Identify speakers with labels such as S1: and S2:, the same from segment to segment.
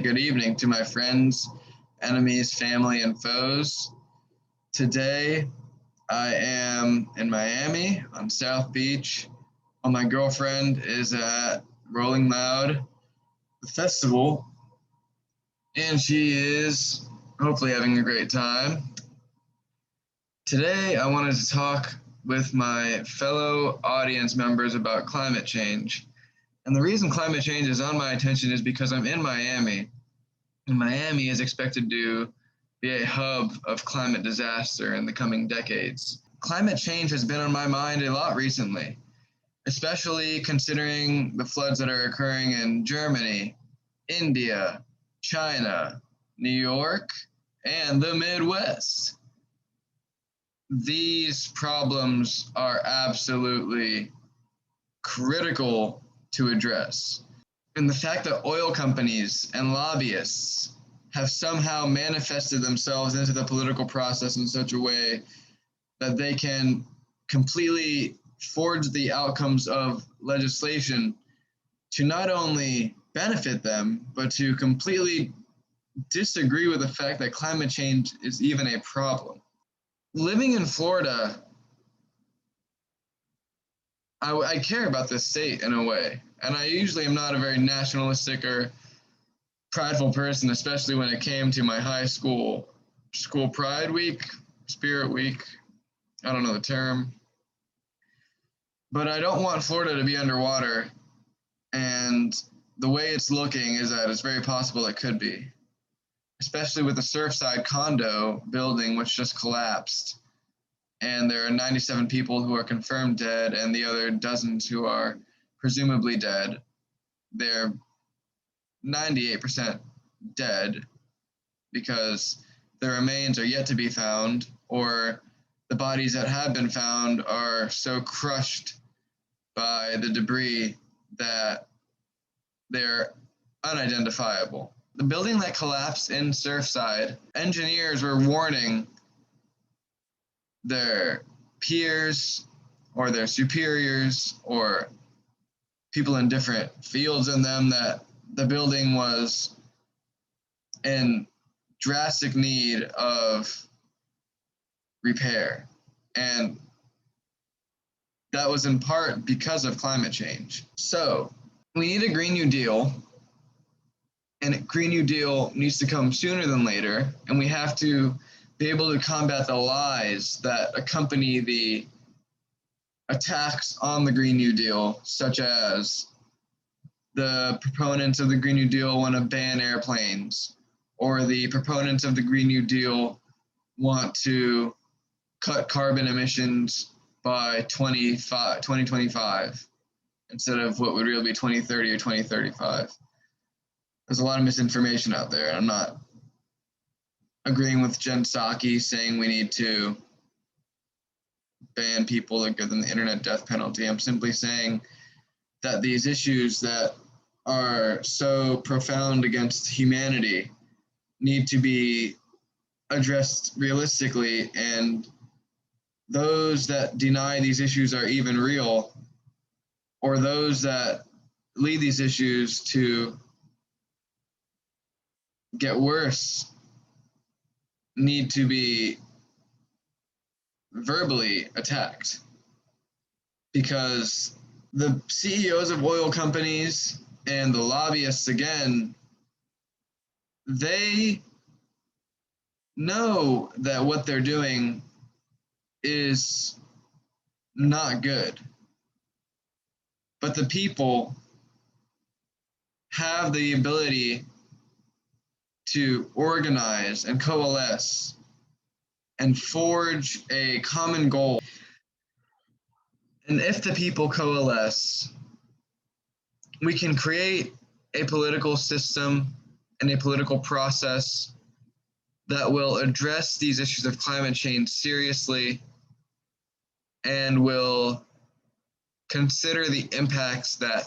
S1: Good evening to my friends, enemies, family, and foes. Today, I am in Miami on South Beach while my girlfriend is at Rolling Loud, the festival, and she is hopefully having a great time. Today, I wanted to talk with my fellow audience members about climate change. And the reason climate change is on my attention is because I'm in Miami. And Miami is expected to be a hub of climate disaster in the coming decades. Climate change has been on my mind a lot recently, especially considering the floods that are occurring in Germany, India, China, New York, and the Midwest. These problems are absolutely critical to address. And the fact that oil companies and lobbyists have somehow manifested themselves into the political process in such a way that they can completely forge the outcomes of legislation to not only benefit them, but to completely disagree with the fact that climate change is even a problem. Living in Florida, I care about this state in a way, and I usually am not a very nationalistic or prideful person, especially when it came to my high school pride week, spirit week. I don't know the term, but I don't want Florida to be underwater, and the way it's looking is that it's very possible it could be, especially with the Surfside condo building which just collapsed. And there are 97 people who are confirmed dead, and the other dozens who are presumably dead. They're 98% dead because their remains are yet to be found, or the bodies that have been found are so crushed by the debris that they're unidentifiable. The building that collapsed in Surfside, engineers were warning their peers or their superiors or people in different fields in them that the building was in drastic need of repair. And that was in part because of climate change. So we need a Green New Deal, and a Green New Deal needs to come sooner than later, and we have to be able to combat the lies that accompany the attacks on the Green New Deal, such as the proponents of the Green New Deal want to ban airplanes, or the proponents of the Green New Deal want to cut carbon emissions by 2025 instead of what would really be 2030 or 2035. There's a lot of misinformation out there. I'm not agreeing with Jen Psaki saying we need to ban people or give them the internet death penalty. I'm simply saying that these issues that are so profound against humanity need to be addressed realistically, and those that deny these issues are even real, or those that lead these issues to get worse, need to be verbally attacked, because the CEOs of oil companies and the lobbyists, again, they know that what they're doing is not good. But the people have the ability to organize and coalesce and forge a common goal. And if the people coalesce, we can create a political system and a political process that will address these issues of climate change seriously and will consider the impacts that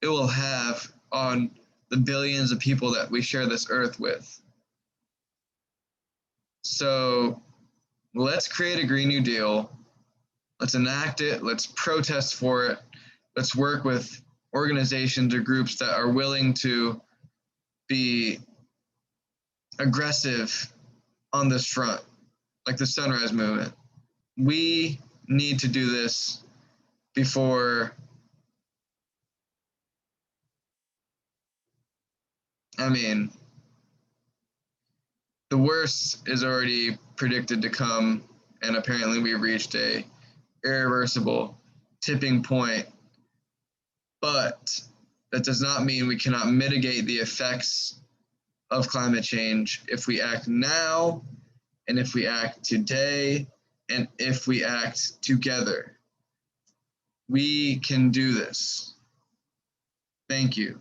S1: it will have on the billions of people that we share this earth with. So let's create a Green New Deal. Let's enact it. Let's protest for it. Let's work with organizations or groups that are willing to be aggressive on this front, like the Sunrise Movement. We need to do this before, I mean, the worst is already predicted to come, and apparently we reached a irreversible tipping point. But that does not mean we cannot mitigate the effects of climate change if we act now, and if we act today, and if we act together. We can do this. Thank you.